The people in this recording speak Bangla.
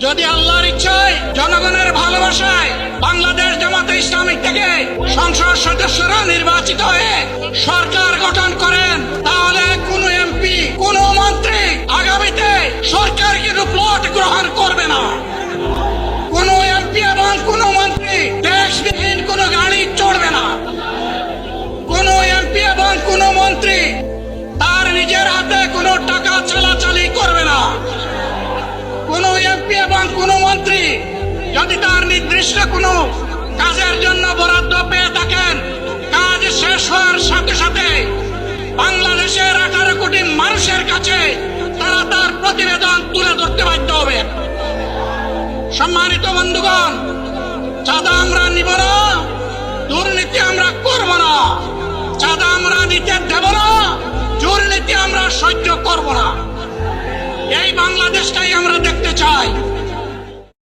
যদি আল্লাহর ইচ্ছায় জনগণের ভালোবাসায় বাংলাদেশ জামাতে ইসলামী থেকে সংসদ সদস্যরা নির্বাচিত হয়ে সরকার গঠন করেন, তাহলে কোন এমপি, কোন মন্ত্রী আগামীতে সরকার কিন্তু প্লট গ্রহণ করবে না। কোন এমপি এবং কোন মন্ত্রী ট্যাক্সবিহীন কোন গাড়ি চড়বে না। কোন এমপি এবং কোন মন্ত্রী তার নিজের হাতে কোনো টাকা চালাচালি করবে না। কোন এমপি এবং কোন মন্ত্রী যদি তার নির্দিষ্ট কোনো কাজের জন্য বরাদ্দ পেয়ে থাকেন, কাজ শেষ হওয়ার সাথে সাথে বাংলাদেশের 18 কোটি মানুষের কাছে তারা তার প্রতিবেদন তুলে ধরতে বাধ্য হবে। সম্মানিত বন্ধুগণ, চাঁদা আমরা নিব না, দুর্নীতি আমরা করব না, চাঁদা আমরা নিতে দেব না, দুর্নীতি আমরা সহ্য করব না। এই বাংলাদেশটাই আমরা দেখতে চাই।